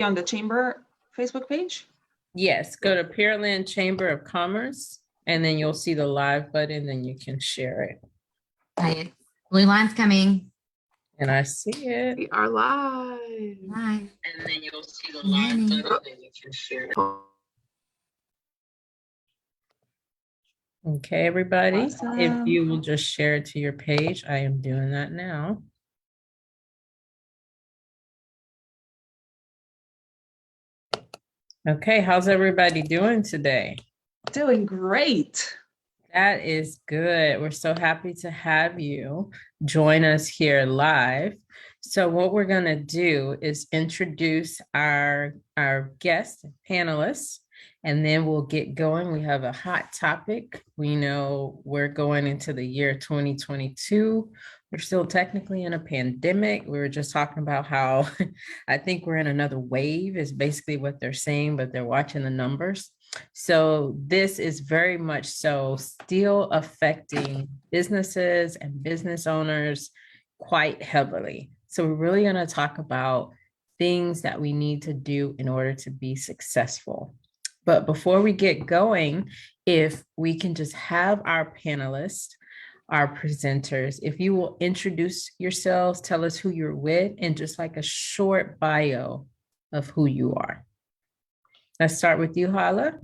On the Chamber Facebook page? Yes, go to Pearland Chamber of Commerce, and then you'll see the live button, then you can share it. Right. Blue line's coming. And I see it. We are live. Live. And then you'll see the live button, then you can share it. Okay, everybody. Awesome. If you will just share it to your page, I am doing that now. Okay, how's everybody doing today? Doing great. That is good. We're so happy to have you join us here live. So what we're going to do is introduce our guest panelists, and then we'll get going. We have a hot topic. We know we're going into the year 2022. We're still technically in a pandemic. We were just talking about how I think we're in another wave is basically what they're saying, but they're watching the numbers. So this is very much so still affecting businesses and business owners quite heavily. So we're really going to talk about things that we need to do in order to be successful. But before we get going, if we can just have our panelists, our presenters, if you will introduce yourselves, tell us who you're with, and just like a short bio of who you are. Let's start with you, Hala.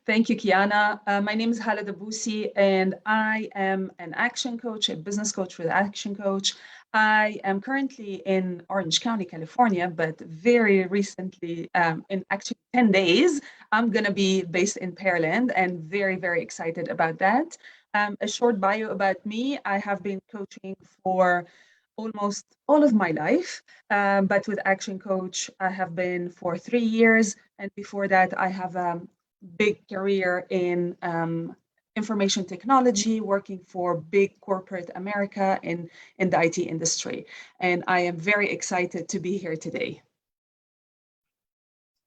Thank you, Kiana. My name is Hala Dabusi, and I am an action coach, a business coach with Action Coach. I am currently in Orange County, California, but very recently, in actually 10 days, I'm going to be based in Pearland, and very, very excited about that. A short bio about me. I have been coaching for almost all of my life, but with Action Coach, I have been for 3 years. And before that, I have a big career in information technology, working for big corporate America in the IT industry. And I am very excited to be here today.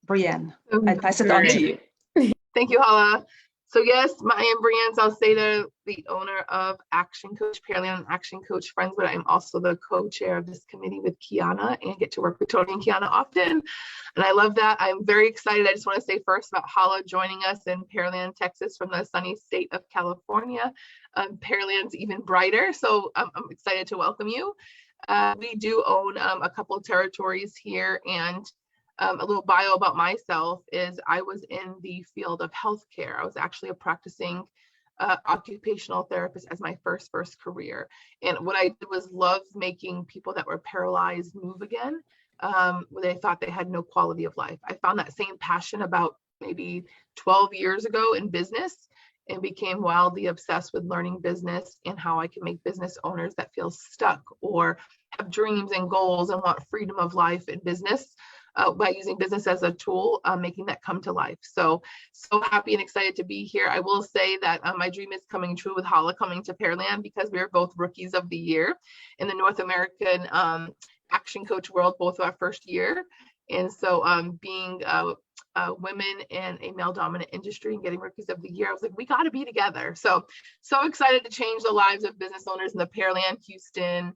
Brienne, I pass it on to you. Thank you, Hala. So yes, I am Brienne Salcedo, the owner of Action Coach, Pearland Action Coach Friends, but I'm also the co-chair of this committee with Kiana and get to work with Tony and Kiana often. And I love that. I'm very excited. I just want to say first about Hala joining us in Pearland, Texas from the sunny state of California. Pearland's even brighter, so I'm excited to welcome you. We do own a couple of territories here, and a little bio about myself is I was in the field of healthcare. I was actually a practicing occupational therapist as my first career. And what I did was love making people that were paralyzed move again when they thought they had no quality of life. I found that same passion about maybe 12 years ago in business and became wildly obsessed with learning business and how I can make business owners that feel stuck or have dreams and goals and want freedom of life in business by using business as a tool, making that come to life. So happy and excited to be here. I will say that my dream is coming true with Hala coming to Pearland because we are both rookies of the year in the North American Action Coach world, both our first year. And so being women in a male dominant industry and getting rookies of the year, I was like, we got to be together. So excited to change the lives of business owners in the Pearland, Houston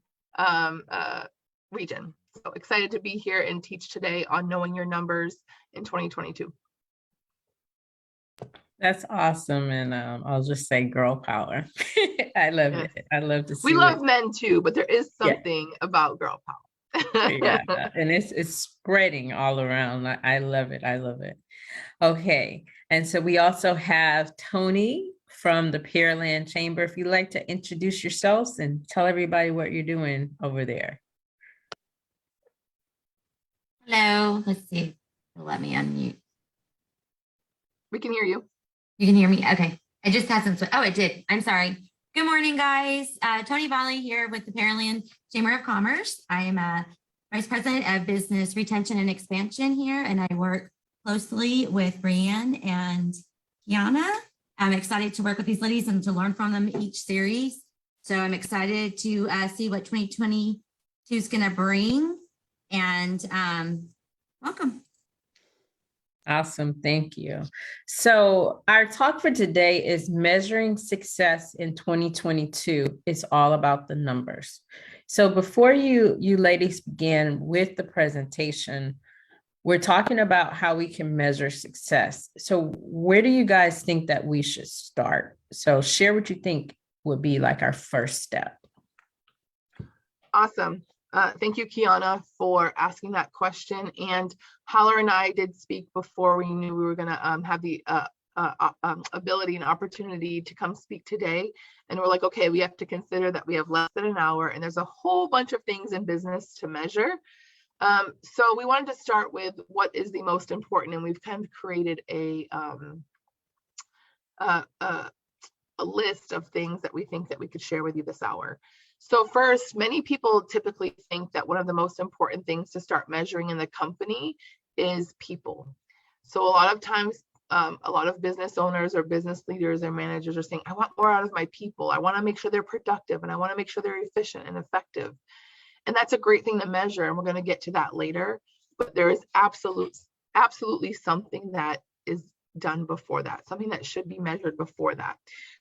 region. So excited to be here and teach today on knowing your numbers in 2022. That's awesome. And I'll just say girl power. I love it. I love to see we love men too, but there is something about girl power. Yeah, and it's spreading all around. I love it. I love it. Okay. And so we also have Tony from the Pearland Chamber. If you'd like to introduce yourselves and tell everybody what you're doing over there. Hello. Let's see. Let me unmute. We can hear you. You can hear me? Okay. I just had some. Oh, it did. I'm sorry. Good morning, guys. Tony Volley here with the Pearland Chamber of Commerce. I am a Vice President of Business Retention and Expansion here, and I work closely with Brienne and Kiana. I'm excited to work with these ladies and to learn from them each series. So I'm excited to see what 2022 is going to bring. And welcome. Awesome. Thank you. So our talk for today is measuring success in 2022. It's all about the numbers. So before you ladies begin with the presentation, we're talking about how we can measure success. So where do you guys think that we should start? So share what you think would be like our first step. Awesome. Thank you, Kiana, for asking that question. And Hala and I did speak before we knew we were going to have the ability and opportunity to come speak today. And we're like, okay, we have to consider that we have less than an hour and there's a whole bunch of things in business to measure. So we wanted to start with what is the most important, and we've kind of created a list of things that we think that we could share with you this hour. So first, many people typically think that one of the most important things to start measuring in the company is people. So a lot of times, a lot of business owners or business leaders or managers are saying, I want more out of my people. I want to make sure they're productive and I want to make sure they're efficient and effective. And that's a great thing to measure. And we're going to get to that later. But there is absolutely something that is done before that, something that should be measured before that.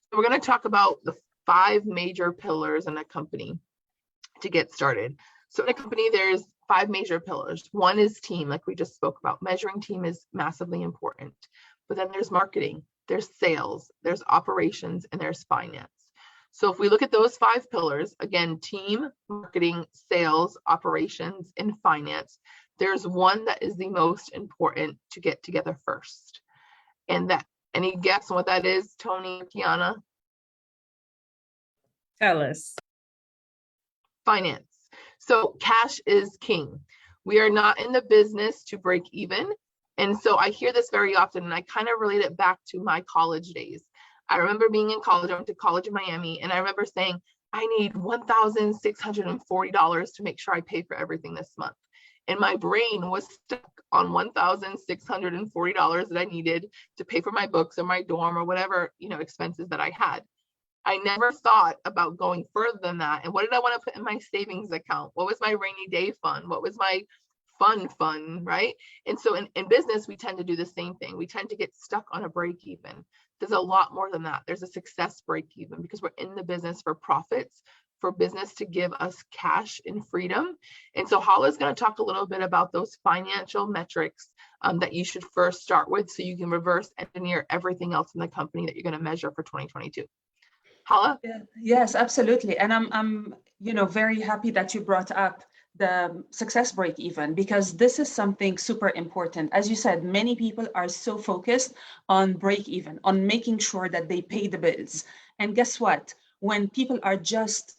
So we're going to talk about the 5 major pillars in a company to get started. So in a company, there's 5 major pillars. One is team, like we just spoke about. Measuring team is massively important. But then there's marketing, there's sales, there's operations, and there's finance. So if we look at those 5 pillars, again, team, marketing, sales, operations, and finance, there's one that is the most important to get together first. And that, any guess on what that is, Tony or Kiana? Tell us. Finance. So cash is king. We are not in the business to break even. And so I hear this very often, and I kind of relate it back to my college days. I remember being in college. I went to college in Miami, and I remember saying, I need $1,640 to make sure I pay for everything this month. And my brain was stuck on $1,640 that I needed to pay for my books or my dorm or whatever, expenses that I had. I never thought about going further than that. And what did I want to put in my savings account? What was my rainy day fund? What was my fun, right? And so in business, we tend to do the same thing. We tend to get stuck on a break even. There's a lot more than that. There's a success break even because we're in the business for profits, for business to give us cash and freedom. And so Hala is going to talk a little bit about those financial metrics that you should first start with so you can reverse engineer everything else in the company that you're going to measure for 2022. Hala? Yes, absolutely. And I'm very happy that you brought up the success break even, because this is something super important. As you said, many people are so focused on break even, on making sure that they pay the bills. And guess what? When people are just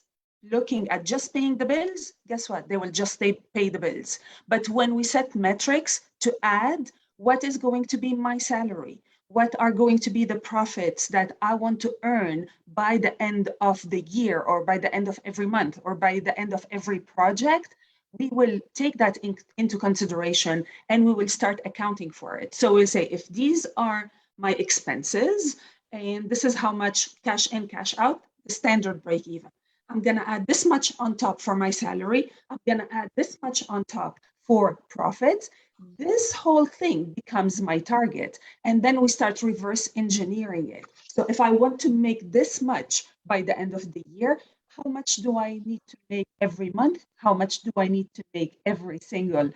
looking at just paying the bills, guess what? They will just pay the bills. But when we set metrics to add what is going to be my salary, what are going to be the profits that I want to earn by the end of the year, or by the end of every month, or by the end of every project, we will take that into consideration and we will start accounting for it. So we'll say, if these are my expenses and this is how much cash in, cash out, the standard break even. I'm going to add this much on top for my salary. I'm going to add this much on top for profits. This whole thing becomes my target. And then we start reverse engineering it. So if I want to make this much by the end of the year, how much do I need to make every month? How much do I need to make every single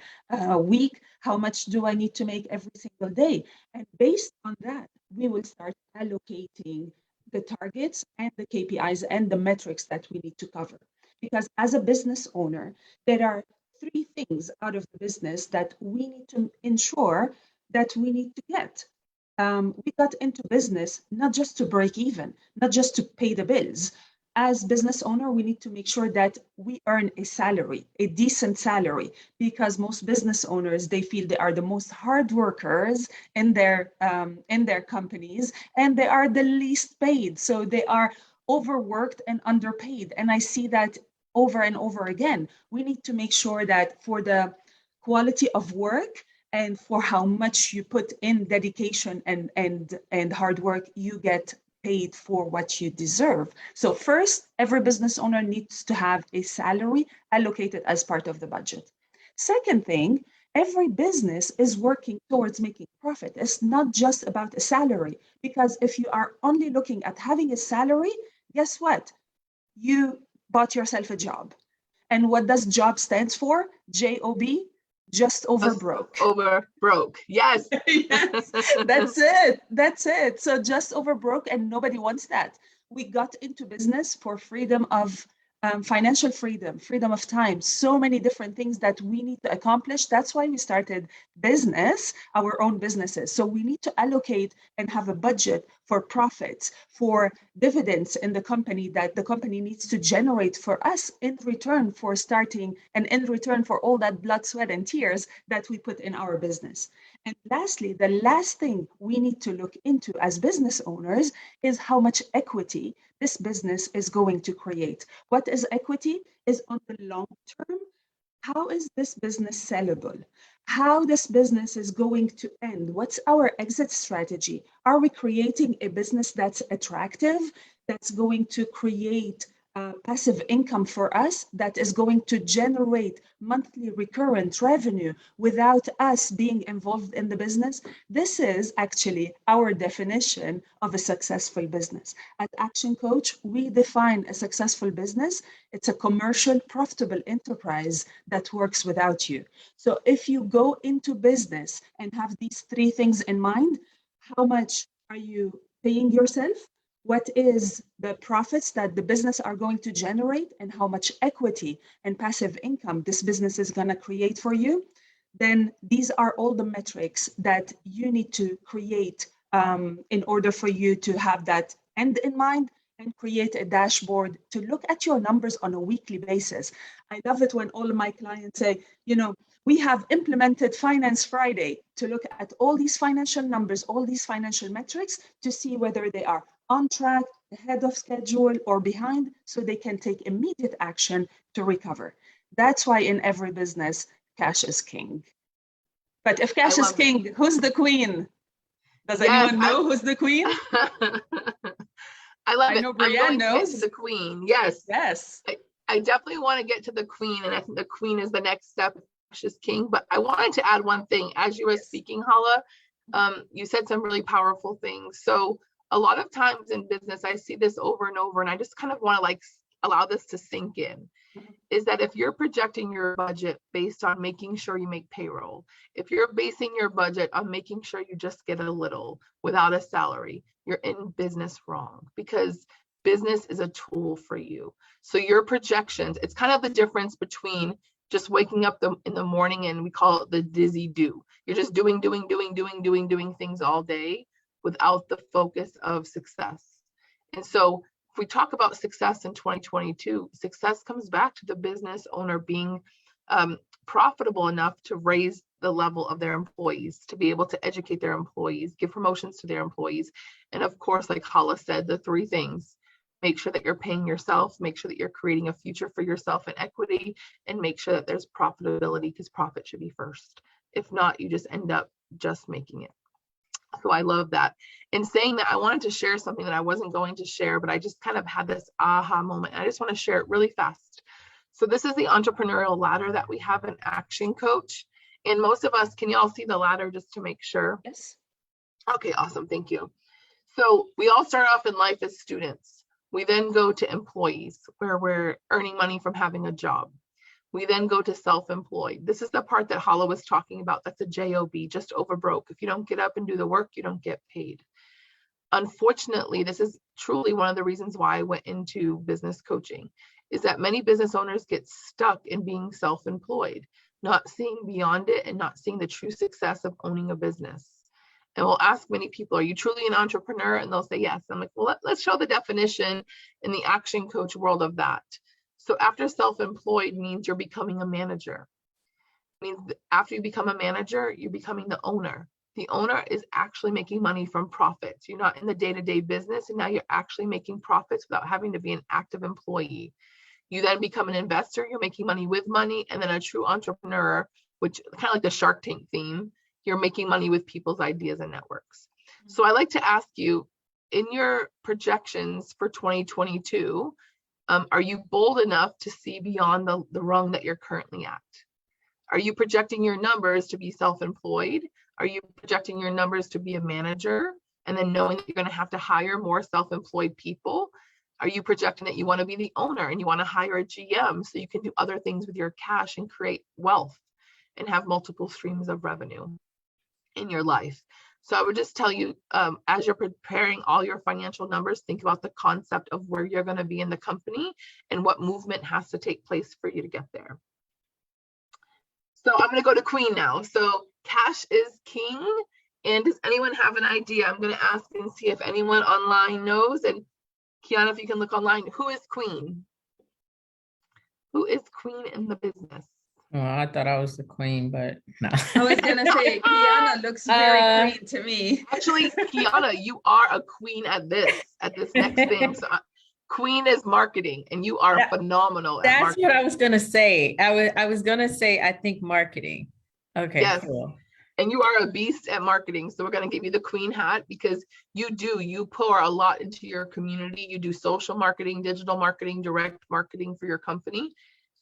week? How much do I need to make every single day? And based on that, we will start allocating the targets and the KPIs and the metrics that we need to cover. Because as a business owner, there are 3 things out of the business that we need to ensure that we need to get. We got into business not just to break even, not just to pay the bills. As business owner, we need to make sure that we earn a salary, a decent salary, because most business owners, they feel they are the most hard workers in their companies, and they are the least paid. So they are overworked and underpaid. And I see that over and over again. We need to make sure that for the quality of work and for how much you put in dedication and hard work, you get paid for what you deserve. So first, every business owner needs to have a salary allocated as part of the budget. Second thing, every business is working towards making profit. It's not just about a salary, because if you are only looking at having a salary, guess what? You bought yourself a job. And what does job stands for? J-O-B, just over broke. Over broke. Yes. Yes, that's it. That's it. So just over broke, and nobody wants that. We got into business for freedom of financial freedom, freedom of time, so many different things that we need to accomplish. That's why we started business, our own businesses. So we need to allocate and have a budget for profits, for dividends in the company that the company needs to generate for us in return for starting and in return for all that blood, sweat, and tears that we put in our business. And lastly, the last thing we need to look into as business owners is how much equity this business is going to create. What is equity? Is on the long term, how is this business sellable? How this business is going to end? What's our exit strategy? Are we creating a business that's attractive, that's going to create passive income for us, that is going to generate monthly recurrent revenue without us being involved in the business? This is actually our definition of a successful business. At Action Coach, we define a successful business. It's a commercial, profitable enterprise that works without you. So if you go into business and have these three things in mind, how much are you paying yourself? What is the profits that the business are going to generate, and how much equity and passive income this business is going to create for you? Then these are all the metrics that you need to create in order for you to have that end in mind and create a dashboard to look at your numbers on a weekly basis. I love it when all of my clients say, we have implemented Finance Friday to look at all these financial numbers, all these financial metrics to see whether they are on track, ahead of schedule, or behind, so they can take immediate action to recover. That's why in every business, cash is king. But if cash is king, who's the queen? Does anyone know who's the queen? I love it. I know Brianne knows. To get to the queen. Yes. Yes. I definitely want to get to the queen, and I think the queen is the next step. Cash is king. But I wanted to add one thing. As you were speaking, Hala, you said some really powerful things. So a lot of times in business, I see this over and over, and I just kind of want to allow this to sink in, is that if you're projecting your budget based on making sure you make payroll, if you're basing your budget on making sure you just get a little without a salary, you're in business wrong, because business is a tool for you. So your projections, it's kind of the difference between just waking up in the morning, and we call it the dizzy do. You're just doing things all day without the focus of success. And so if we talk about success in 2022, success comes back to the business owner being profitable enough to raise the level of their employees, to be able to educate their employees, give promotions to their employees. And of course, like Hala said, the three things: make sure that you're paying yourself, make sure that you're creating a future for yourself and equity, and make sure that there's profitability, because profit should be first. If not, you just end up just making it. So I love that. In saying that, I wanted to share something that I wasn't going to share, but I just kind of had this aha moment. I just want to share it really fast. So this is the entrepreneurial ladder that we have in Action Coach. And most of us, can y'all see the ladder just to make sure? Yes. Okay, awesome. Thank you. So we all start off in life as students. We then go to employees, where we're earning money from having a job. We then go to self-employed. This is the part that Hala was talking about. That's a job, just over broke. If you don't get up and do the work, you don't get paid. Unfortunately, this is truly one of the reasons why I went into business coaching, is that many business owners get stuck in being self-employed, not seeing beyond it and not seeing the true success of owning a business. And we'll ask many people, are you truly an entrepreneur? And they'll say yes. I'm like, well, let's show the definition in the Action Coach world of that. So after self-employed means you're becoming a manager. It means after you become a manager, you're becoming the owner. The owner is actually making money from profits. You're not in the day-to-day business, and now you're actually making profits without having to be an active employee. You then become an investor, you're making money with money, and then a true entrepreneur, which kind of like the Shark Tank theme, you're making money with people's ideas and networks. So I like to ask you, in your projections for 2022, are you bold enough to see beyond the rung that you're currently at? Are you projecting your numbers to be self-employed? Are you projecting your numbers to be a manager, and then knowing that you're going to have to hire more self-employed people? Are you projecting that you want to be the owner and you want to hire a GM so you can do other things with your cash and create wealth? and have multiple streams of revenue in your life. So I would just tell you, as you're preparing all your financial numbers, think about the concept of where you're going to be in the company and what movement has to take place for you to get there. So I'm going to go to Queen now. So cash is king. And does anyone have an idea? I'm going to ask and see if anyone online knows. And Kiana, if you can look online, who is Queen? Who is Queen in the business? Oh, I thought I was the queen, but no. I was gonna say Kiana looks very queen to me. Actually, Kiana, you are a queen at this next thing. So Queen is marketing, and you are phenomenal at marketing. That's what I was gonna say. I was gonna say I think marketing. Okay, yes. Cool. And you are a beast at marketing. So we're going to give you the queen hat because you pour a lot into your community. You do social marketing, digital marketing, direct marketing for your company.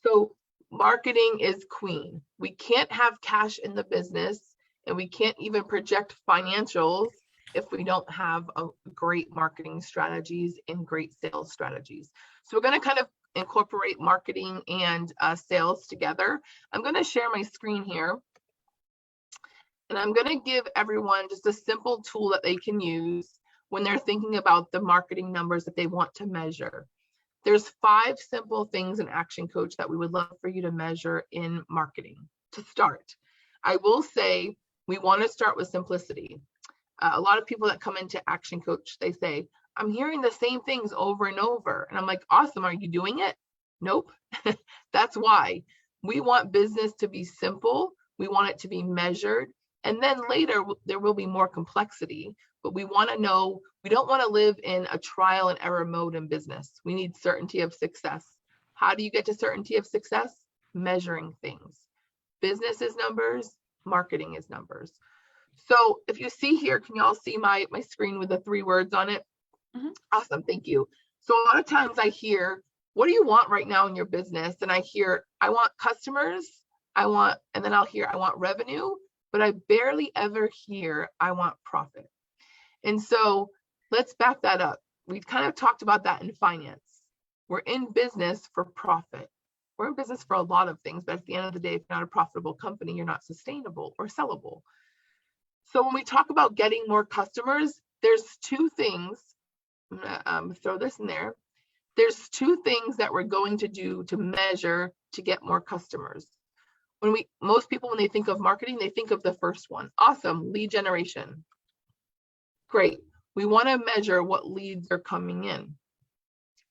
So marketing is queen. We can't have cash in the business, and we can't even project financials if we don't have a great marketing strategies and great sales strategies. So we're going to kind of incorporate marketing and sales together. I'm going to share my screen here. And I'm going to give everyone just a simple tool that they can use when they're thinking about the marketing numbers that they want to measure. There's 5 simple things in Action Coach that we would love for you to measure in marketing to start. I will say we want to start with simplicity. A lot of people that come into Action Coach, they say, I'm hearing the same things over and over. And I'm like, awesome. Are you doing it? Nope. That's why. We want business to be simple. We want it to be measured. And then later, there will be more complexity, but we want to know, we don't want to live in a trial and error mode in business. We need certainty of success. How do you get to certainty of success? Measuring things. Business is numbers, marketing is numbers. So if you see here, can you all see my screen with the 3 words on it? Mm-hmm. Awesome, thank you. So a lot of times I hear, what do you want right now in your business? And I hear, I want customers, and then I'll hear, I want revenue. But I barely ever hear, I want profit. And so let's back that up. We've kind of talked about that in finance. We're in business for profit. We're in business for a lot of things, but at the end of the day, if you're not a profitable company, you're not sustainable or sellable. So when we talk about getting more customers, there's 2 things. I'm gonna throw this in there. There's 2 things that we're going to do to measure to get more customers. Most people, when they think of marketing, they think of the first one. Awesome, lead generation. Great. We want to measure what leads are coming in.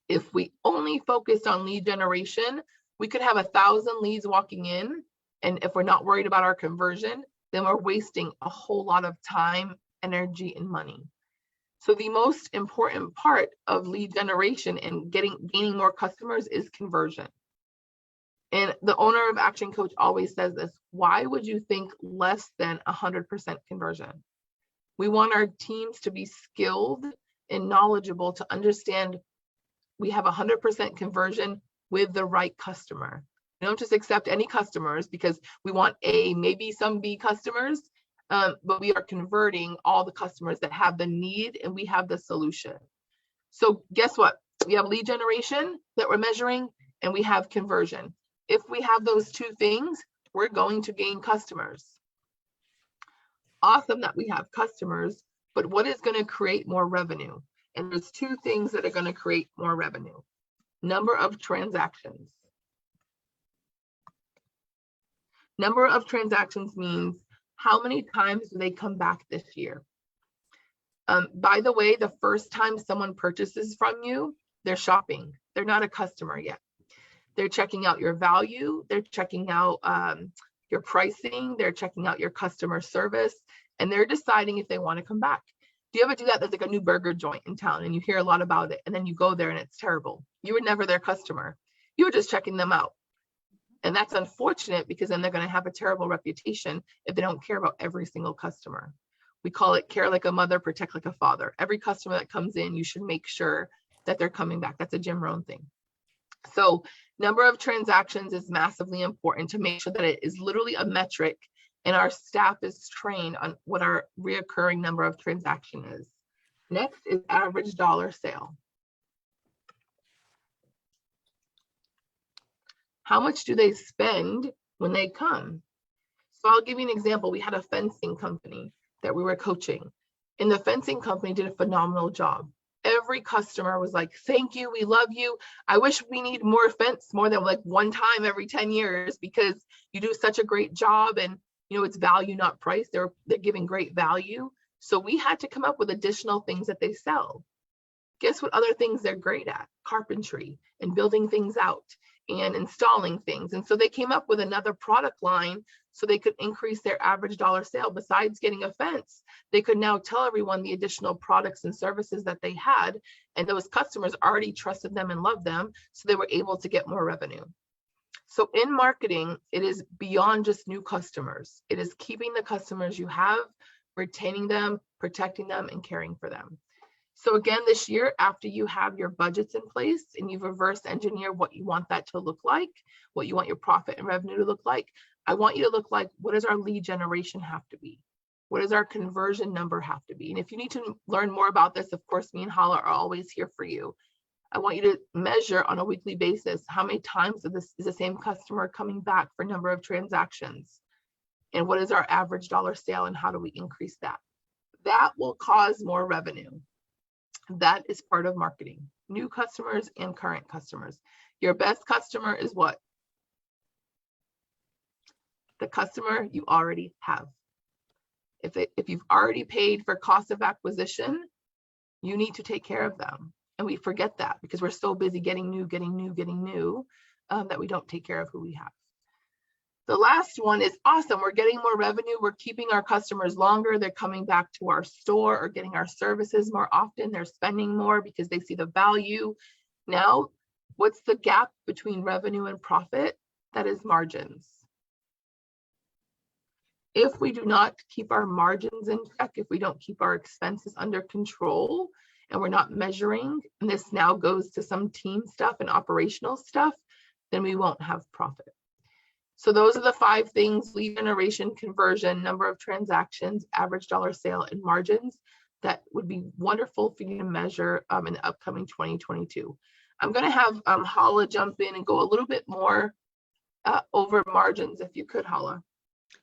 If we only focused on lead generation, we could have 1,000 leads walking in. And if we're not worried about our conversion, then we're wasting a whole lot of time, energy, and money. So the most important part of lead generation and gaining more customers is conversion. And the owner of Action Coach always says this, why would you think less than 100% conversion? We want our teams to be skilled and knowledgeable to understand we have 100% conversion with the right customer. We don't just accept any customers because we want A, maybe some B customers, but we are converting all the customers that have the need and we have the solution. So guess what? We have lead generation that we're measuring and we have conversion. If we have those 2 things, we're going to gain customers. Awesome that we have customers, but what is going to create more revenue? And there's 2 things that are going to create more revenue. Number of transactions. Number of transactions means how many times do they come back this year? By the way, the first time someone purchases from you, they're shopping. They're not a customer yet. They're checking out your value. They're checking out your pricing. They're checking out your customer service, and they're deciding if they want to come back. Do you ever do that? There's like a new burger joint in town and you hear a lot about it, and then you go there and it's terrible. You were never their customer. You were just checking them out. And that's unfortunate because then they're going to have a terrible reputation if they don't care about every single customer. We call it care like a mother, protect like a father. Every customer that comes in, you should make sure that they're coming back. That's a Jim Rohn thing. So number of transactions is massively important to make sure that it is literally a metric and our staff is trained on what our reoccurring number of transaction is. Next is average dollar sale. How much do they spend when they come? So I'll give you an example. We had a fencing company that we were coaching, and the fencing company did a phenomenal job. Every customer was like, thank you, we love you. I wish we need more fence, more than like one time every 10 years, because you do such a great job, and it's value, not price. They're giving great value. So we had to come up with additional things that they sell. Guess what other things they're great at? Carpentry and building things out and installing things. And so they came up with another product line so they could increase their average dollar sale. Besides getting a fence, they could now tell everyone the additional products and services that they had. And those customers already trusted them and loved them. So they were able to get more revenue. So in marketing, it is beyond just new customers. It is keeping the customers you have, retaining them, protecting them, and caring for them. So again, this year, after you have your budgets in place and you've reverse engineered what you want that to look like, what you want your profit and revenue to look like, I want you to look like, what does our lead generation have to be? What does our conversion number have to be? And if you need to learn more about this, of course, me and Hala are always here for you. I want you to measure on a weekly basis, how many times is the same customer coming back for number of transactions? And what is our average dollar sale, and how do we increase that? That will cause more revenue. That is part of marketing, new customers and current customers. Your best customer is what? The customer you already have. If you've already paid for cost of acquisition, you need to take care of them. And we forget that because we're so busy getting new, that we don't take care of who we have. The last one is awesome. We're getting more revenue. We're keeping our customers longer. They're coming back to our store or getting our services more often. They're spending more because they see the value. Now, what's the gap between revenue and profit? That is margins. If we do not keep our margins in check, if we don't keep our expenses under control, and we're not measuring, and this now goes to some team stuff and operational stuff, then we won't have profit. So those are the 5 things: lead generation, conversion, number of transactions, average dollar sale, and margins. That would be wonderful for you to measure in the upcoming 2022. I'm going to have Hala jump in and go a little bit more over margins, if you could, Hala.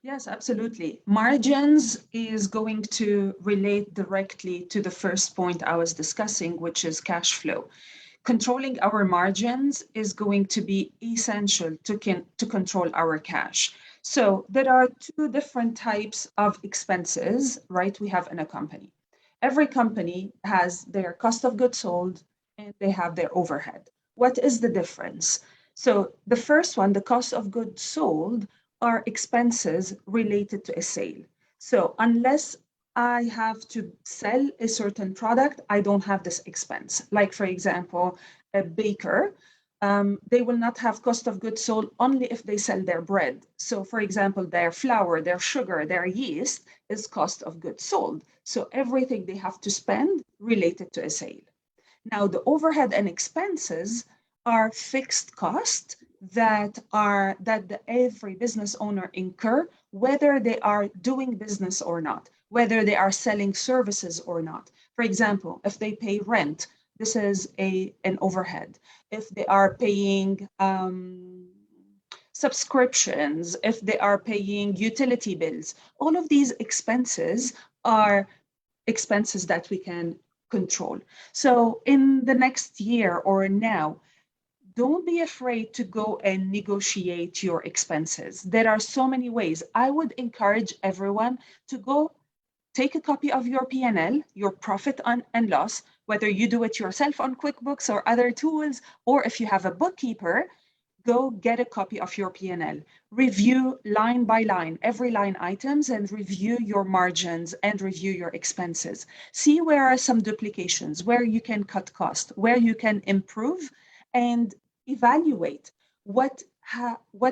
Yes, absolutely. Margins is going to relate directly to the first point I was discussing, which is cash flow. Controlling our margins is going to be essential to control our cash. So there are 2 different types of expenses, right? We have in a company. Every company has their cost of goods sold and they have their overhead. What is the difference? So the first one, the cost of goods sold, are expenses related to a sale. So unless I have to sell a certain product, I don't have this expense. Like, for example, a baker, they will not have cost of goods sold only if they sell their bread. So for example, their flour, their sugar, their yeast is cost of goods sold. So everything they have to spend related to a sale. Now the overhead and expenses are fixed costs that every business owner incur, whether they are doing business or not, whether they are selling services or not. For example, if they pay rent, this is an overhead. If they are paying subscriptions, if they are paying utility bills, all of these expenses are expenses that we can control. So in the next year or now, don't be afraid to go and negotiate your expenses. There are so many ways. I would encourage everyone to go take a copy of your P&L, your profit and loss, whether you do it yourself on QuickBooks or other tools, or if you have a bookkeeper, go get a copy of your P&L. Review line by line, every line items, and review your margins and review your expenses. See where are some duplications, where you can cut cost, where you can improve, and evaluate what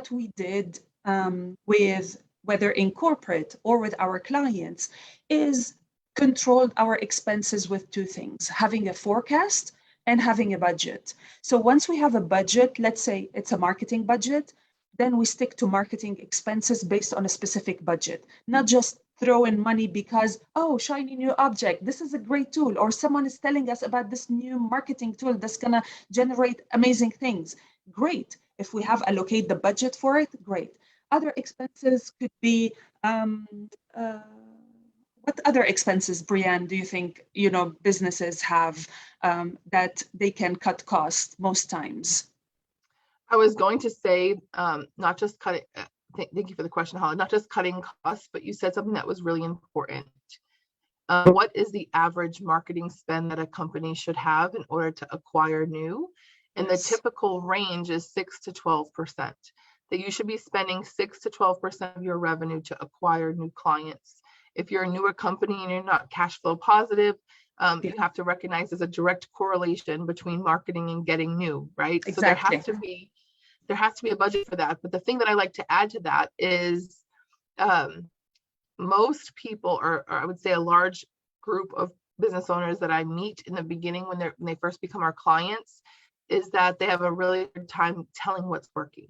we did with, whether in corporate or with our clients, is controlled our expenses with 2 things: having a forecast and having a budget. So once we have a budget, let's say it's a marketing budget, then we stick to marketing expenses based on a specific budget, not just throw in money because, oh, shiny new object, this is a great tool, or someone is telling us about this new marketing tool that's gonna generate amazing things. Great. If we have allocate the budget for it, great. Other expenses could be, what other expenses, Brianne, do you think, businesses have that they can cut costs most times? I was going to say, not just cutting, thank you for the question, Hala, not just cutting costs, but you said something that was really important. What is the average marketing spend that a company should have in order to acquire new? And the typical range is 6 to 12%. That you should be spending 6 to 12% of your revenue to acquire new clients. If you're a newer company and you're not cash flow positive, you have to recognize there's a direct correlation between marketing and getting new, right? Exactly. So there has to be a budget for that. But the thing that I like to add to that is most people, or I would say a large group of business owners that I meet in the beginning when they first become our clients, is that they have a really hard time telling what's working.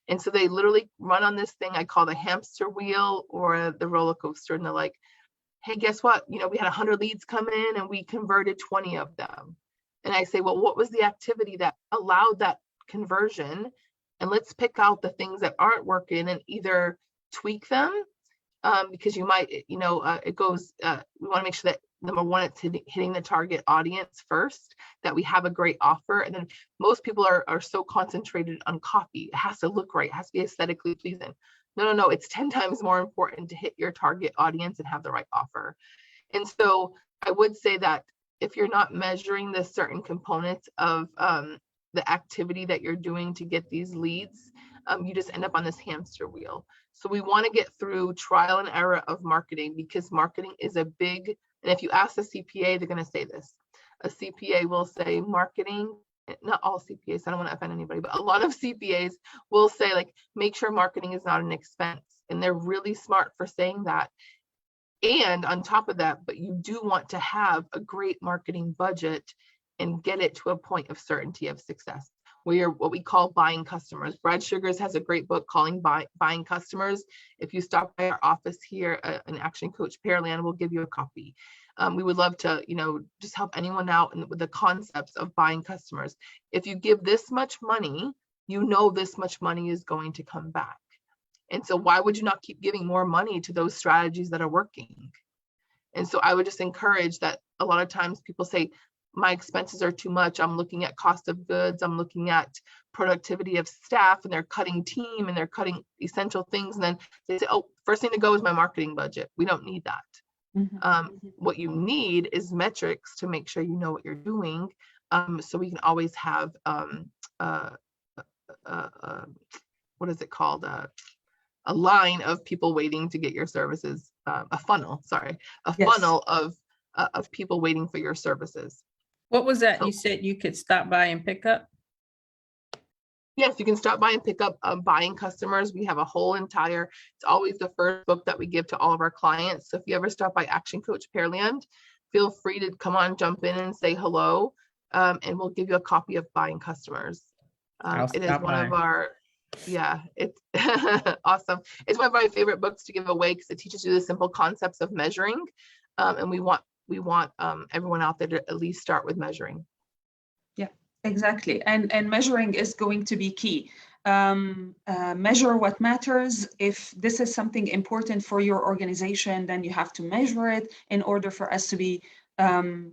And so they literally run on this thing I call the hamster wheel or the roller coaster, and they're like, hey, guess what? We had 100 leads come in and we converted 20 of them. And I say, well, what was the activity that allowed that conversion? And let's pick out the things that aren't working and either tweak them, because you might, it goes, we want to make sure that number one, it's hitting the target audience first, that we have a great offer. And then most people are so concentrated on copy. It has to look right. It has to be aesthetically pleasing. No, it's 10 times more important to hit your target audience and have the right offer. And so I would say that if you're not measuring the certain components of the activity that you're doing to get these leads, you just end up on this hamster wheel. So we want to get through trial and error of marketing, because marketing is a big, and if you ask a CPA, they're going to say this. A CPA will say marketing, not all CPAs, I don't want to offend anybody, but a lot of CPAs will say, like, make sure marketing is not an expense. And they're really smart for saying that. And on top of that, but you do want to have a great marketing budget and get it to a point of certainty of success, where you're what we call buying customers. Brad Sugars has a great book called Buying Customers. If you stop by our office here, an Action Coach Pearland will give you a copy. We would love to, just help anyone out with the concepts of buying customers. If you give this much money, this much money is going to come back. And so why would you not keep giving more money to those strategies that are working? And so I would just encourage that. A lot of times people say, my expenses are too much. I'm looking at cost of goods. I'm looking at productivity of staff, and they're cutting team and they're cutting essential things. And then they say, oh, first thing to go is my marketing budget. We don't need that. What you need is metrics to make sure you know what you're doing. So we can always have, what is it called? A line of people waiting to get your services, a funnel of people waiting for your services. What was that? You said you could stop by and pick up? Yes, you can stop by and pick up Buying Customers. We have a whole entire, it's always the first book that we give to all of our clients. So if you ever stop by Action Coach Pearland, feel free to come on, jump in and say hello, and we'll give you a copy of Buying Customers. It is one of our, it's awesome. It's one of my favorite books to give away because it teaches you the simple concepts of measuring. And we want everyone out there to at least start with measuring. Yeah, exactly. And measuring is going to be key. Measure what matters. If this is something important for your organization, then you have to measure it in order for us to be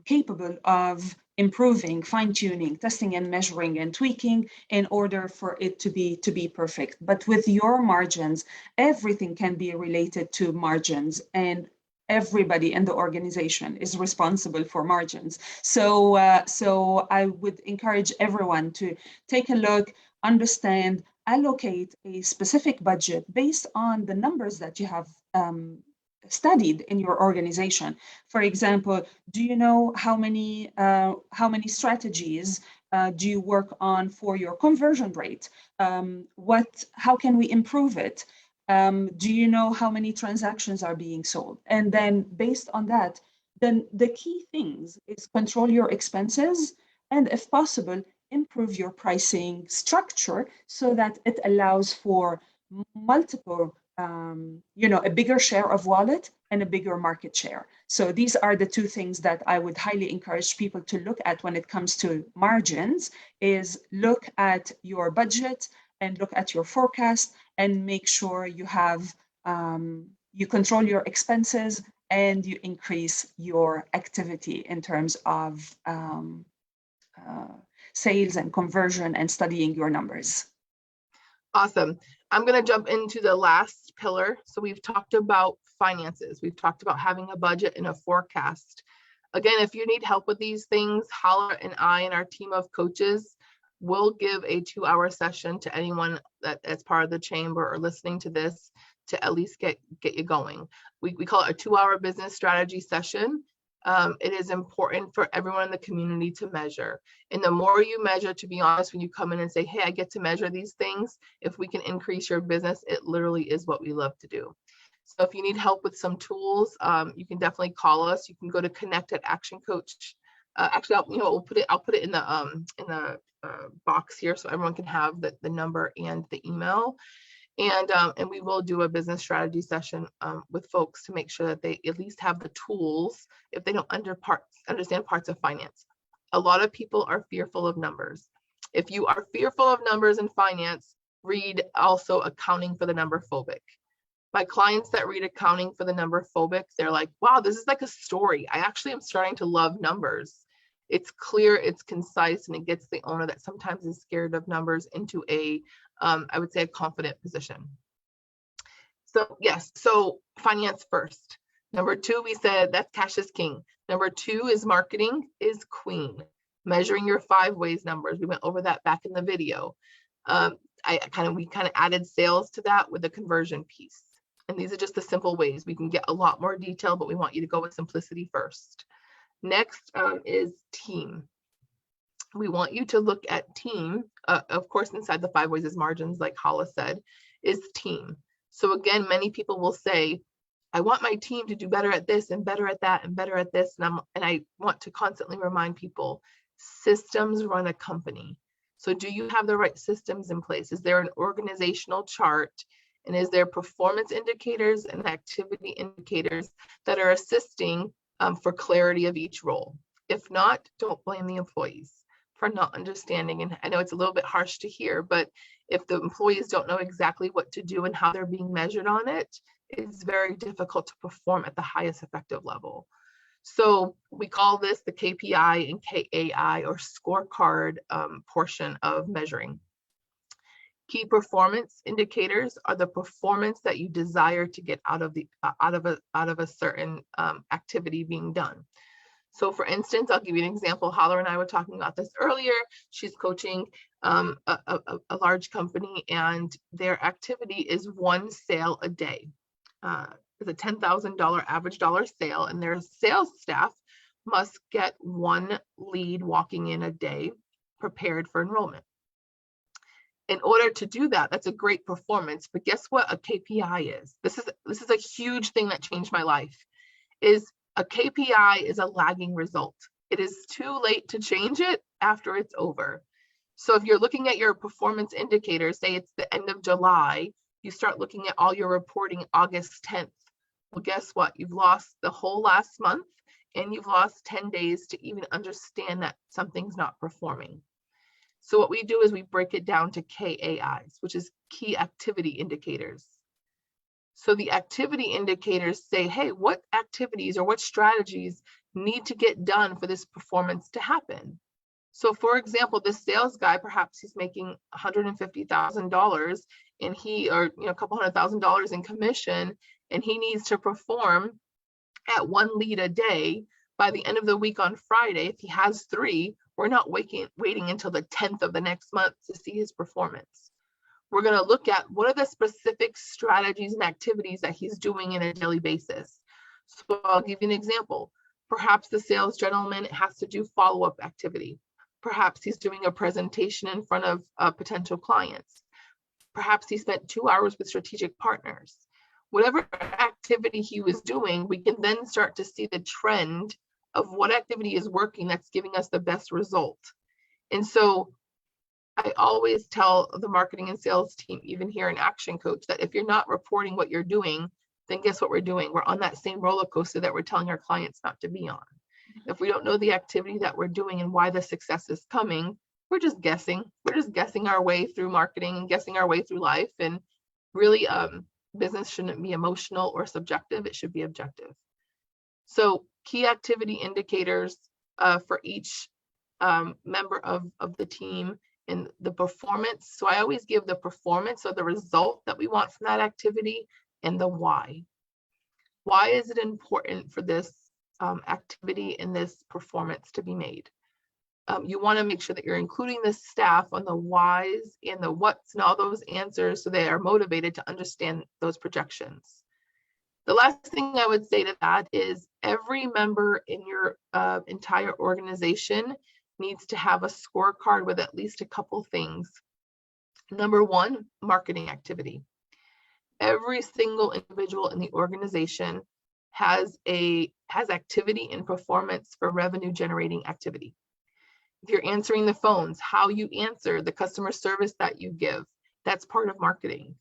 capable of improving, fine-tuning, testing and measuring and tweaking in order for it to be perfect. But with your margins, everything can be related to margins, and everybody in the organization is responsible for margins. So I would encourage everyone to take a look, understand, allocate a specific budget based on the numbers that you have studied in your organization. For example, do you know how many strategies do you work on for your conversion rate? How can we improve it? Do you know how many transactions are being sold? And then based on that, then the key things is control your expenses, and if possible, improve your pricing structure so that it allows for multiple, a bigger share of wallet and a bigger market share. So these are the two things that I would highly encourage people to look at when it comes to margins, is look at your budget and look at your forecast and make sure you have you control your expenses and you increase your activity in terms of sales and conversion and studying your numbers. Awesome. I'm going to jump into the last pillar. So we've talked about finances. We've talked about having a budget and a forecast. Again, if you need help with these things, Hala and I and our team of coaches will give a 2-hour session to anyone that's part of the chamber or listening to this to at least get you going. We call it a 2-hour business strategy session. It is important for everyone in the community to measure. And the more you measure, to be honest, when you come in and say, hey, I get to measure these things, if we can increase your business, it literally is what we love to do. So if you need help with some tools, you can definitely call us. You can go to Connect at Action Coach. Actually, I'll put it in the box here so everyone can have the number and the email. And we will do a business strategy session with folks to make sure that they at least have the tools if they don't understand parts of finance. A lot of people are fearful of numbers. If you are fearful of numbers in finance, read also Accounting for the Number Phobic. My clients that read Accounting for the Number Phobic, they're like, wow, this is like a story. I actually am starting to love numbers. It's clear, it's concise, and it gets the owner that sometimes is scared of numbers into a I would say a confident position. So yes, so finance first. Number 2, we said that's cash is king. Number 2 is marketing is queen. Measuring your 5 ways numbers. We went over that back in the video. We kind of added sales to that with the conversion piece. And these are just the simple ways. We can get a lot more detail, but we want you to go with simplicity first. Next is team. We want you to look at team, of course, inside the 5 ways is margins, like Hala said, is team. So again, many people will say, I want my team to do better at this and better at that and better at this. And I want to constantly remind people, systems run a company. So do you have the right systems in place? Is there an organizational chart? And is there performance indicators and activity indicators that are assisting for clarity of each role? If not, don't blame the employees for not understanding. And I know it's a little bit harsh to hear, but if the employees don't know exactly what to do and how they're being measured on it, it's very difficult to perform at the highest effective level. So we call this the KPI and KAI or scorecard portion of measuring. Key performance indicators are the performance that you desire to get out of a certain activity being done. So for instance, I'll give you an example. Hala and I were talking about this earlier. She's coaching a large company, and their activity is 1 sale a day. It's a $10,000 average dollar sale, and their sales staff must get 1 lead walking in a day prepared for enrollment. In order to do that, that's a great performance. But guess what a KPI is? This is a huge thing that changed my life. Is a KPI is a lagging result. It is too late to change it after it's over. So if you're looking at your performance indicators, say it's the end of July, you start looking at all your reporting August 10th. Well, guess what? You've lost the whole last month, and you've lost 10 days to even understand that something's not performing. So what we do is we break it down to KAIs, which is key activity indicators. So the activity indicators say, hey, what activities or what strategies need to get done for this performance to happen? So for example, this sales guy, perhaps he's making $150,000 and a couple $100,000 in commission, and he needs to perform at 1 lead a day by the end of the week on Friday. If he has 3, we're not waiting until the 10th of the next month to see his performance. We're going to look at what are the specific strategies and activities that he's doing on a daily basis. So I'll give you an example. Perhaps the sales gentleman has to do follow-up activity. Perhaps he's doing a presentation in front of potential clients. Perhaps he spent 2 hours with strategic partners. Whatever activity he was doing, we can then start to see the trend of what activity is working that's giving us the best result. And so I always tell the marketing and sales team, even here in Action Coach, that if you're not reporting what you're doing, then guess what we're doing? We're on that same roller coaster that we're telling our clients not to be on. If we don't know the activity that we're doing and why the success is coming, we're just guessing. We're just guessing our way through marketing and guessing our way through life. And really, business shouldn't be emotional or subjective. It should be objective. So key activity indicators for each member of the team and the performance. So I always give the performance or the result that we want from that activity and the why. Why is it important for this activity and this performance to be made? You want to make sure that you're including the staff on the whys and the whats and all those answers so they are motivated to understand those projections. The last thing I would say to that is every member in your entire organization needs to have a scorecard with at least a couple things. Number one, marketing activity. Every single individual in the organization has activity and performance for revenue generating activity. If you're answering the phones, how you answer, the customer service that you give, that's part of marketing.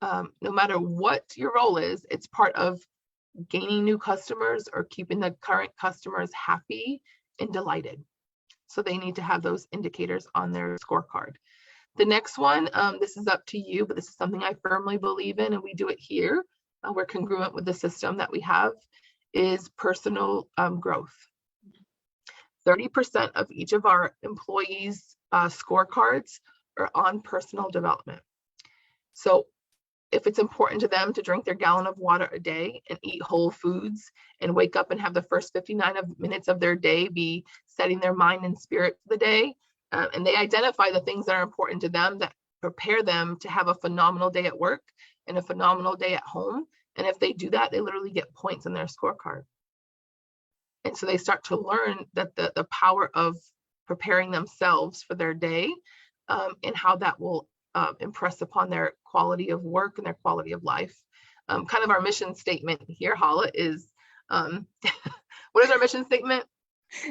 No matter what your role is, it's part of gaining new customers or keeping the current customers happy and delighted. So they need to have those indicators on their scorecard. The next one, this is up to you, but this is something I firmly believe in, and we do it here. We're congruent with the system that we have, is personal growth. 30% of each of our employees' scorecards are on personal development. So if it's important to them to drink their gallon of water a day and eat whole foods and wake up and have the first 59 minutes of their day be setting their mind and spirit for the day, and they identify the things that are important to them that prepare them to have a phenomenal day at work and a phenomenal day at home. And if they do that, they literally get points on their scorecard. And so they start to learn that the power of preparing themselves for their day and how that will impress upon their quality of work and their quality of life. Kind of our mission statement here, Hala, is, what is our mission statement?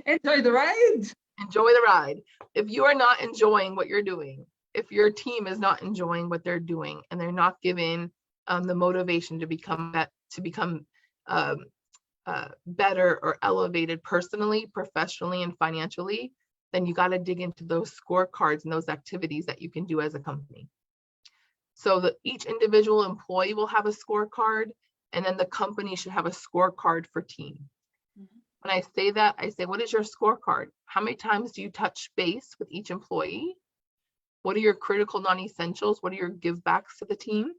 Enjoy the ride. Enjoy the ride. If you are not enjoying what you're doing, if your team is not enjoying what they're doing and they're not given the motivation to become better or elevated personally, professionally, and financially, then you got to dig into those scorecards and those activities that you can do as a company. So that each individual employee will have a scorecard, and then the company should have a scorecard for team. When I say that, I say, what is your scorecard? How many times do you touch base with each employee? What are your critical non-essentials? What are your give backs to the team?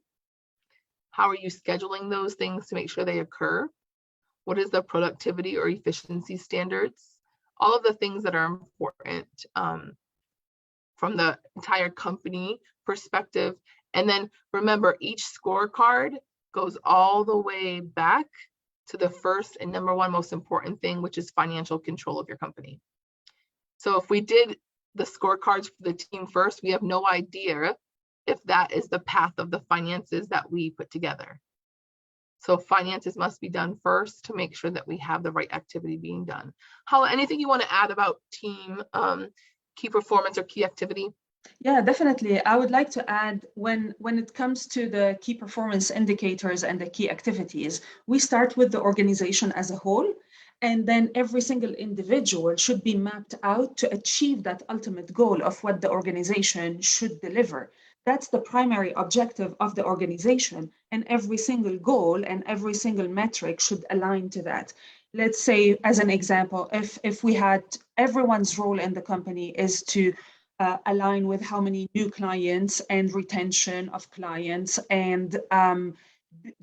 How are you scheduling those things to make sure they occur? What is the productivity or efficiency standards? All of the things that are important from the entire company perspective. And then remember, each scorecard goes all the way back to the first and number one most important thing, which is financial control of your company. So if we did the scorecards for the team first, we have no idea if that is the path of the finances that we put together. So finances must be done first to make sure that we have the right activity being done. Hala, anything you want to add about team key performance or key activity? Yeah, definitely. I would like to add, when it comes to the key performance indicators and the key activities, we start with the organization as a whole, and then every single individual should be mapped out to achieve that ultimate goal of what the organization should deliver. That's the primary objective of the organization, and every single goal and every single metric should align to that. Let's say, as an example, if we had everyone's role in the company is to align with how many new clients and retention of clients and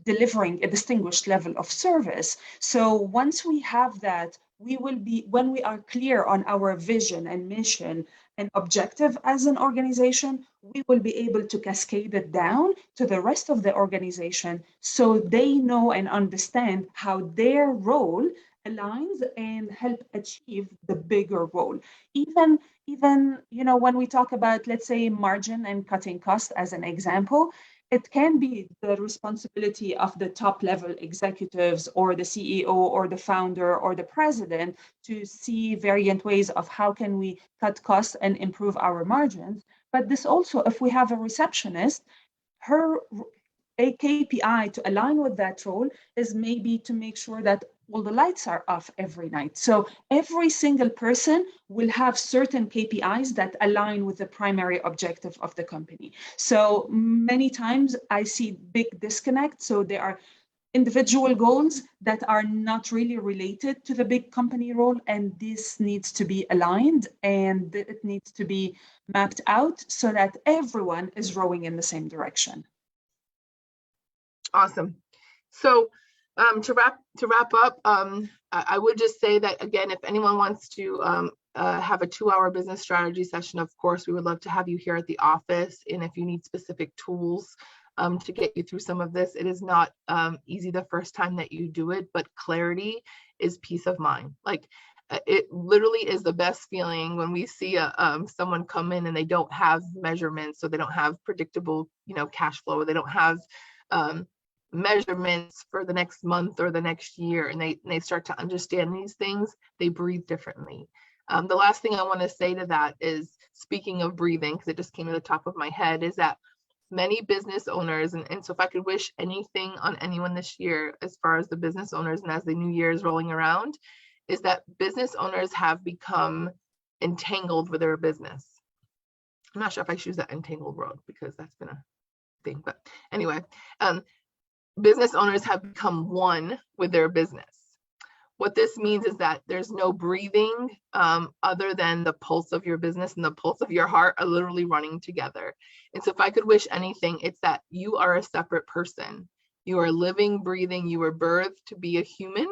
delivering a distinguished level of service. So once we have that, we will be, when we are clear on our vision and mission and objective as an organization, we will be able to cascade it down to the rest of the organization so they know and understand how their role aligns and help achieve the bigger goal. Even when we talk about, let's say, margin and cutting costs as an example, it can be the responsibility of the top level executives or the CEO or the founder or the president to see variant ways of how can we cut costs and improve our margins. But this also, if we have a receptionist, a KPI to align with that role is maybe to make sure that all the lights are off every night. So every single person will have certain KPIs that align with the primary objective of the company. So many times I see big disconnect. So there are individual goals that are not really related to the big company role, and this needs to be aligned and it needs to be mapped out so that everyone is rowing in the same direction. Awesome. So to wrap up, I would just say that, again, if anyone wants to have a 2-hour business strategy session, of course, we would love to have you here at the office. And if you need specific tools to get you through some of this, it is not easy the first time that you do it, but clarity is peace of mind. Like, it literally is the best feeling when we see someone come in and they don't have measurements, so they don't have predictable, cash flow, or they don't have measurements for the next month or the next year, and they start to understand these things. They breathe differently. The last thing I want to say to that is, speaking of breathing, because it just came to the top of my head, is that many business owners, and so if I could wish anything on anyone this year, as far as the business owners and as the new year is rolling around, is that business owners have become entangled with their business. I'm not sure if I choose that entangled word because that's been a thing, but anyway, business owners have become one with their business. What this means is that there's no breathing other than the pulse of your business and the pulse of your heart are literally running together. And so if I could wish anything, it's that you are a separate person. You are living, breathing. You were birthed to be a human,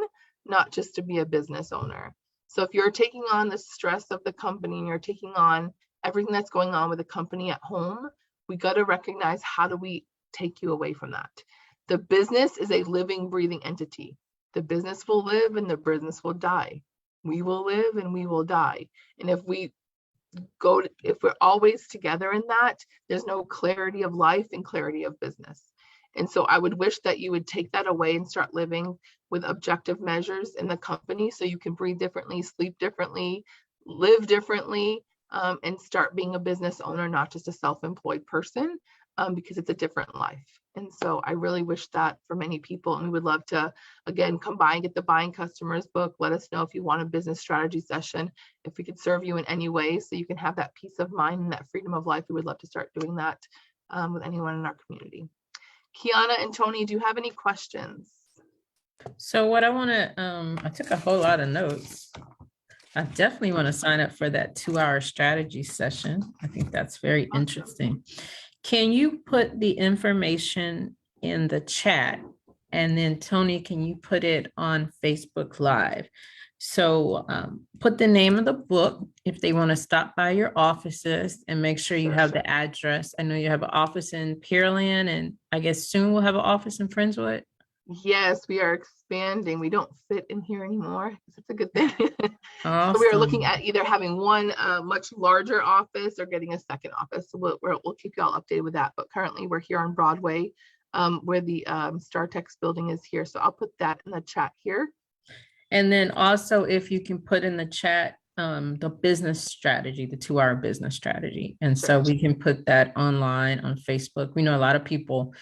not just to be a business owner. So if you're taking on the stress of the company and you're taking on everything that's going on with the company at home, we got to recognize, how do we take you away from that? The business is a living, breathing entity. The business will live and the business will die. We will live and we will die. And if we're always together in that, there's no clarity of life and clarity of business. And so I would wish that you would take that away and start living with objective measures in the company, so you can breathe differently, sleep differently, live differently, and start being a business owner, not just a self-employed person, because it's a different life. And so I really wish that for many people, and we would love to, again, come by and get the Buying Customers book. Let us know if you want a business strategy session, if we could serve you in any way so you can have that peace of mind and that freedom of life. We would love to start doing that with anyone in our community. Kiana and Tony, do you have any questions? So what I want to, I took a whole lot of notes. I definitely want to sign up for that 2-hour strategy session. I think that's very interesting. Can you put the information in the chat? And then Tony, can you put it on Facebook Live? So put the name of the book if they want to stop by your offices, and make sure you have the address. I know you have an office in Pearland, and I guess soon we'll have an office in Friendswood. Yes, we are expanding. We don't fit in here anymore. It's a good thing. Awesome. So we are looking at either having one much larger office or getting a second office. So we'll keep you all updated with that. But currently we're here on Broadway, where the StarTex building is here. So I'll put that in the chat here. And then also, if you can put in the chat the business strategy, the 2-hour business strategy. And so we can put that online on Facebook. We know a lot of people,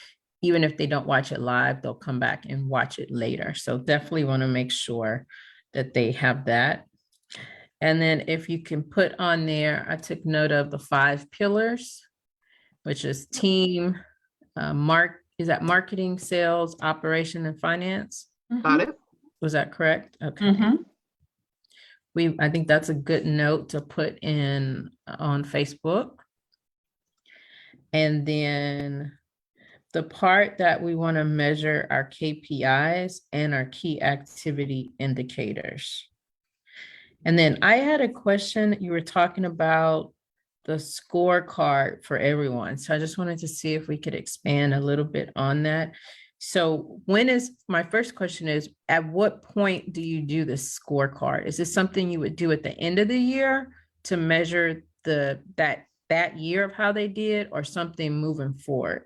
even if they don't watch it live, they'll come back and watch it later. So definitely want to make sure that they have that. And then if you can put on there, I took note of the 5 pillars, which is team, is that marketing, sales, operation, and finance? Got it. Was that correct? Okay. I think that's a good note to put in on Facebook. And then the part that we want to measure our KPIs and our key activity indicators. And then I had a question. You were talking about the scorecard for everyone. So I just wanted to see if we could expand a little bit on that. So my first question is, at what point do you do the scorecard? Is this something you would do at the end of the year to measure that year of how they did, or something moving forward?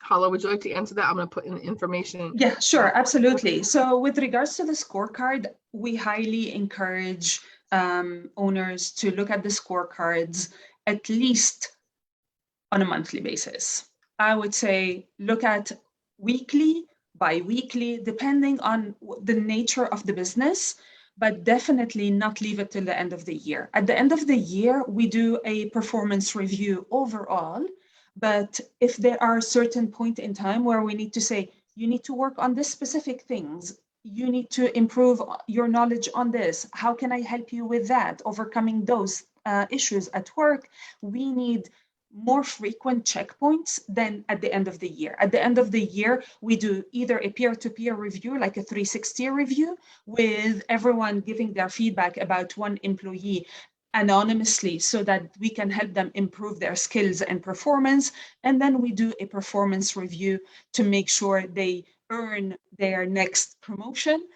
Hala, would you like to answer that? I'm going to put in information. Yeah, sure, absolutely. So with regards to the scorecard, we highly encourage owners to look at the scorecards at least on a monthly basis. I would say look at weekly, bi-weekly, depending on the nature of the business, but definitely not leave it till the end of the year. At the end of the year, we do a performance review overall, but if there are certain point in time where we need to say, you need to work on this specific things, you need to improve your knowledge on this, how can I help you with that, overcoming those issues at work, we need more frequent checkpoints than at the end of the year. At the end of the year, we do either a peer-to-peer review, like a 360 review, with everyone giving their feedback about one employee anonymously so that we can help them improve their skills and performance. And then we do a performance review to make sure they earn their next promotion.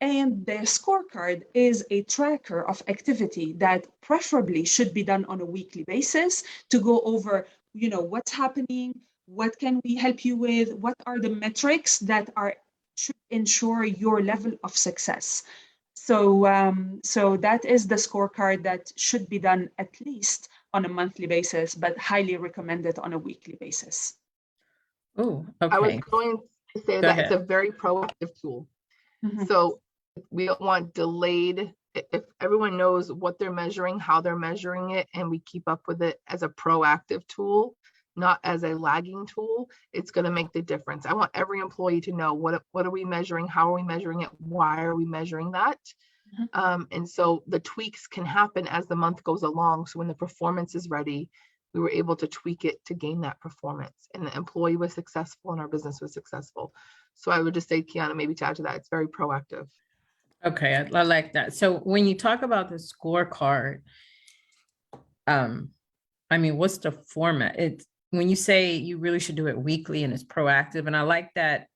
And the scorecard is a tracker of activity that preferably should be done on a weekly basis to go over, what's happening, what can we help you with, what are the metrics that should ensure your level of success. So that is the scorecard that should be done at least on a monthly basis, but highly recommended on a weekly basis. Oh, I was okay. going to say Go that it's ahead. a very proactive tool. Mhm. So we don't want delayed. If everyone knows what they're measuring, how they're measuring it, and we keep up with it as a proactive tool, not as a lagging tool, it's going to make the difference. I want every employee to know what are we measuring, how are we measuring it, why are we measuring that? And so the tweaks can happen as the month goes along. So when the performance is ready, we were able to tweak it to gain that performance, and the employee was successful and our business was successful. So I would just say, Kiana, maybe to add to that, it's very proactive. Okay, I like that. So when you talk about the scorecard, what's the format? It's when you say you really should do it weekly and it's proactive, and I like that.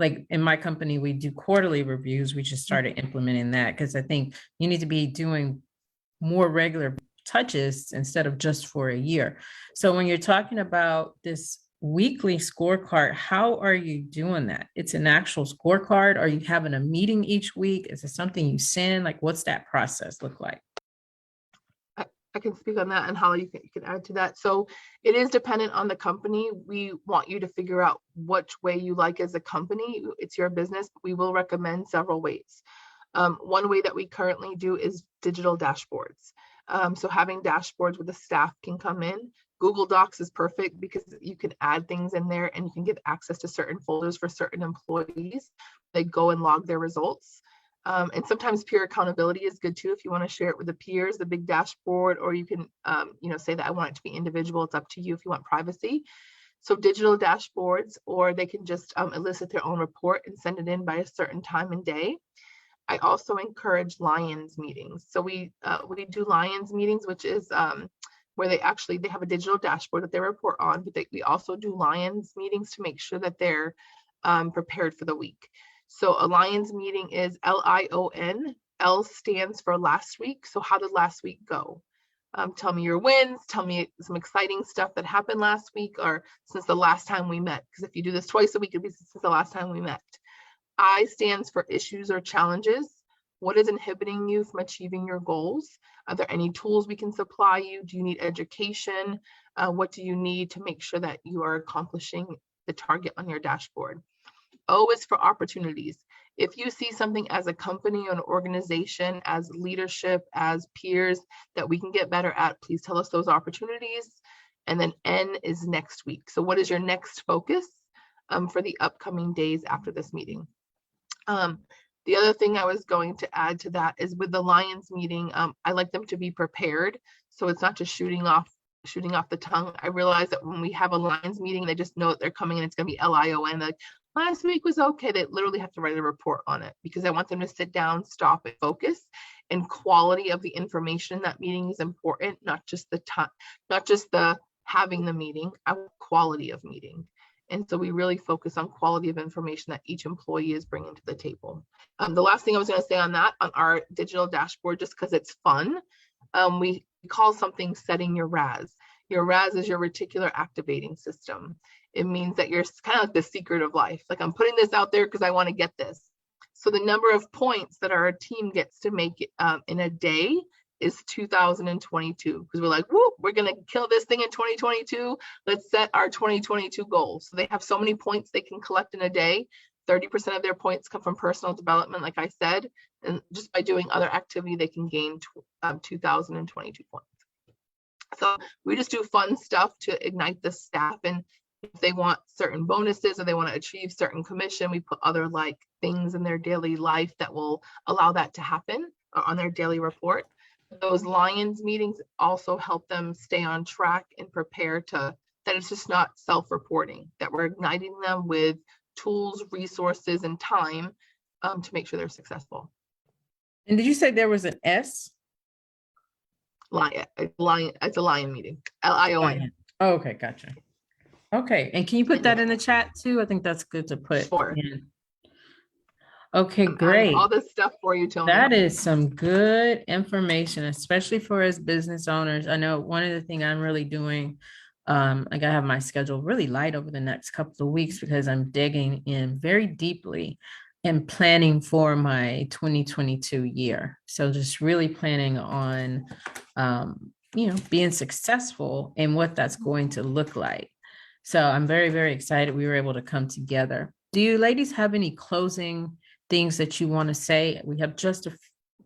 Like in my company, we do quarterly reviews. We just started implementing that because I think you need to be doing more regular touches instead of just for a year. So when you're talking about this weekly scorecard, how are you doing that? It's an actual scorecard. Are you having a meeting each week? Is it something you send? Like, what's that process look like? I can speak on that, and Holly, you can add to that. So it is dependent on the company. We want you to figure out which way you like as a company. It's your business. We will recommend several ways. One way that we currently do is digital dashboards. So having dashboards where the staff can come in. Google Docs is perfect because you can add things in there and you can get access to certain folders for certain employees. They go and log their results. And sometimes peer accountability is good too. If you want to share it with the peers, the big dashboard, or you can, say that I want it to be individual. It's up to you if you want privacy. So digital dashboards, or they can just elicit their own report and send it in by a certain time and day. I also encourage Lions meetings. So we do Lions meetings, which is where they have a digital dashboard that they report on, but we also do Lions meetings to make sure that they're prepared for the week. So a Lions meeting is LION. L stands for last week. So how did last week go? Tell me your wins. Tell me some exciting stuff that happened last week or since the last time we met. Because if you do this twice a week, it'll be since the last time we met. I stands for issues or challenges. What is inhibiting you from achieving your goals? Are there any tools we can supply you? Do you need education? What do you need to make sure that you are accomplishing the target on your dashboard? O is for opportunities. If you see something as a company or an organization, as leadership, as peers that we can get better at, please tell us those opportunities. And then N is next week. So what is your next focus for the upcoming days after this meeting? The other thing I was going to add to that is with the Lions meeting, I like them to be prepared. So it's not just shooting off the tongue. I realize that when we have a Lions meeting, they just know that they're coming and it's going to be LION. Like, last week was okay. They literally have to write a report on it because I want them to sit down, stop, and focus. And quality of the information in that meeting is important, not just the time, not just the having the meeting, quality of meeting. And so we really focus on quality of information that each employee is bringing to the table. The last thing I was going to say on that, on our digital dashboard, just because it's fun, we call something setting your RAS. Your RAS is your reticular activating system. It means that you're kind of like the secret of life. Like, I'm putting this out there because I want to get this. So the number of points that our team gets to make in a day is 2022, because we're like, whoop, we're going to kill this thing in 2022. Let's set our 2022 goals. So they have so many points they can collect in a day. 30% of their points come from personal development, like I said, and just by doing other activity, they can gain 2,022 points. So we just do fun stuff to ignite the staff, and if they want certain bonuses or they want to achieve certain commission, we put other like things in their daily life that will allow that to happen on their daily report. Those Lions meetings also help them stay on track and prepare to, that it's just not self-reporting, that we're igniting them with tools, resources, and time to make sure they're successful. And did you say there was an S? Lion, it's a Lion meeting, Lion. Oh, okay, gotcha. Okay, and can you put that in the chat too? I think that's good to put Sure. in. Okay, I'm adding great. all this stuff for you, Tony. That is some good information, especially for us business owners. I know one of the things I'm really doing, I gotta have my schedule really light over the next couple of weeks because I'm digging in very deeply and planning for my 2022 year. So just really planning on, being successful and what that's going to look like. So I'm very, very excited we were able to come together. Do you ladies have any closing things that you want to say? We have just a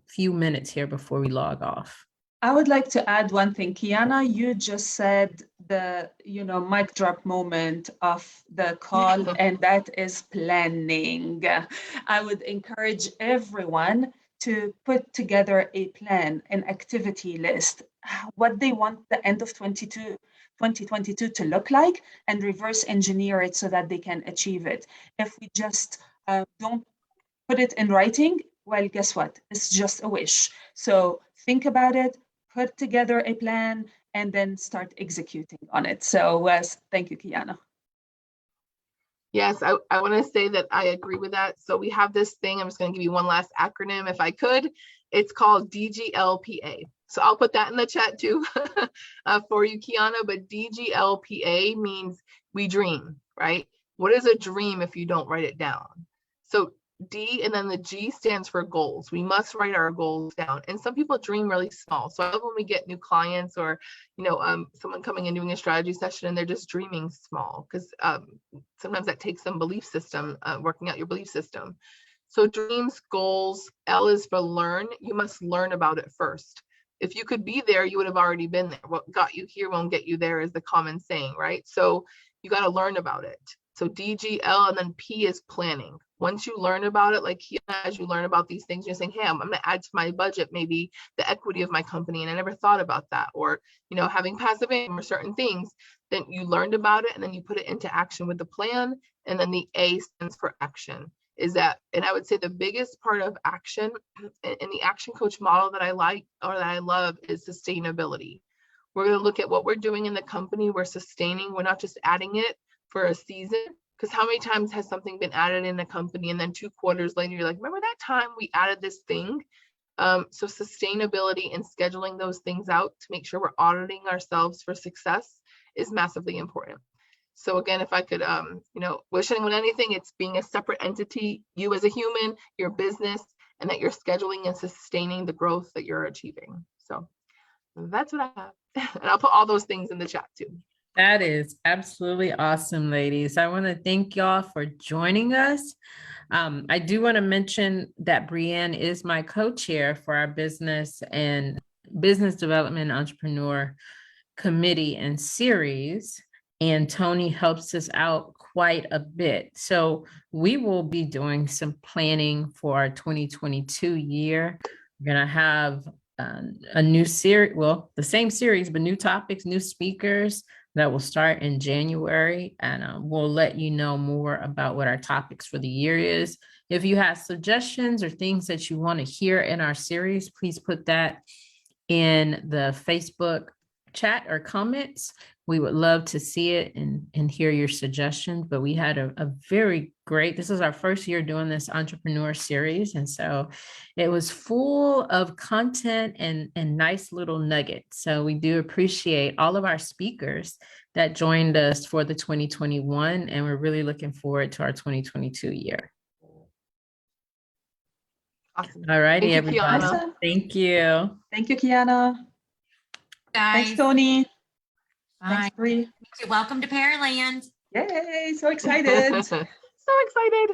few minutes here before we log off. I would like to add one thing. Kiana, you just said the, mic drop moment of the call, and that is planning. I would encourage everyone to put together a plan, an activity list, what they want the end of 2022 to look like, and reverse engineer it so that they can achieve it. If we just don't put it in writing, well, guess what? It's just a wish. So think about it, put together a plan, and then start executing on it. So thank you, Kiana. Yes, I want to say that I agree with that. So we have this thing, I'm just going to give you one last acronym if I could. It's called DGLPA. So I'll put that in the chat too for you, Kiana, but DGLPA means we dream, right? What is a dream if you don't write it down? So D and then the G stands for goals. We must write our goals down. And some people dream really small. So I love when we get new clients or, someone coming and doing a strategy session and they're just dreaming small, because sometimes that takes some belief system, working out your belief system. So dreams, goals, L is for learn. You must learn about it first. If you could be there, you would have already been there. What got you here won't get you there is the common saying, right? So you got to learn about it. So D, G, L, and then P is planning. Once you learn about it, like as you learn about these things, you're saying, hey, I'm going to add to my budget maybe the equity of my company, and I never thought about that. Or, having passive income or certain things, then you learned about it and then you put it into action with the plan. And then the A stands for action. Is that, and I would say the biggest part of action in the action coach model that I like or that I love is sustainability. We're going to look at what we're doing in the company. We're sustaining. We're not just adding it for a season, because how many times has something been added in the company and then 2 quarters later you're like, remember that time we added this thing? So sustainability and scheduling those things out to make sure we're auditing ourselves for success is massively important. So again, if I could, wish anyone anything, it's being a separate entity, you as a human, your business, and that you're scheduling and sustaining the growth that you're achieving. So that's what I have. And I'll put all those things in the chat too. That is absolutely awesome, ladies. I want to thank y'all for joining us. I do want to mention that Brienne is my co-chair for our business and business development entrepreneur committee and series. And Tony helps us out quite a bit. So we will be doing some planning for our 2022 year. We're going to have a new series, well, the same series, but new topics, new speakers that will start in January. And we'll let you know more about what our topics for the year is. If you have suggestions or things that you want to hear in our series, please put that in the Facebook chat or comments. We would love to see it and hear your suggestions. But we had a very great, this is our first year doing this entrepreneur series. And so it was full of content and nice little nuggets. So we do appreciate all of our speakers that joined us for the 2021. And we're really looking forward to our 2022 year. Awesome. All righty, Thank you, everybody. Kiana. Thank you. Thank you, Kiana. Guys, Thanks, Tony. bye. Thanks, Bree. Welcome to Pearland. Yay, so excited. So excited.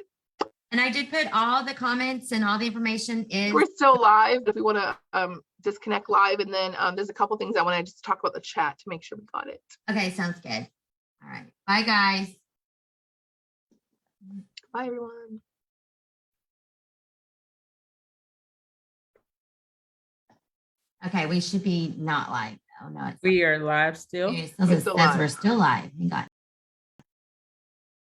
And I did put all the comments and all the information in. We're still live. If we want to disconnect live, and then there's a couple things I want to just talk about the chat to make sure we got it. Okay, sounds good. All right. Bye, guys. Bye, everyone. Okay, we should be not live. Oh, no, it's We are live still. it says still we're live. still live. Hang on.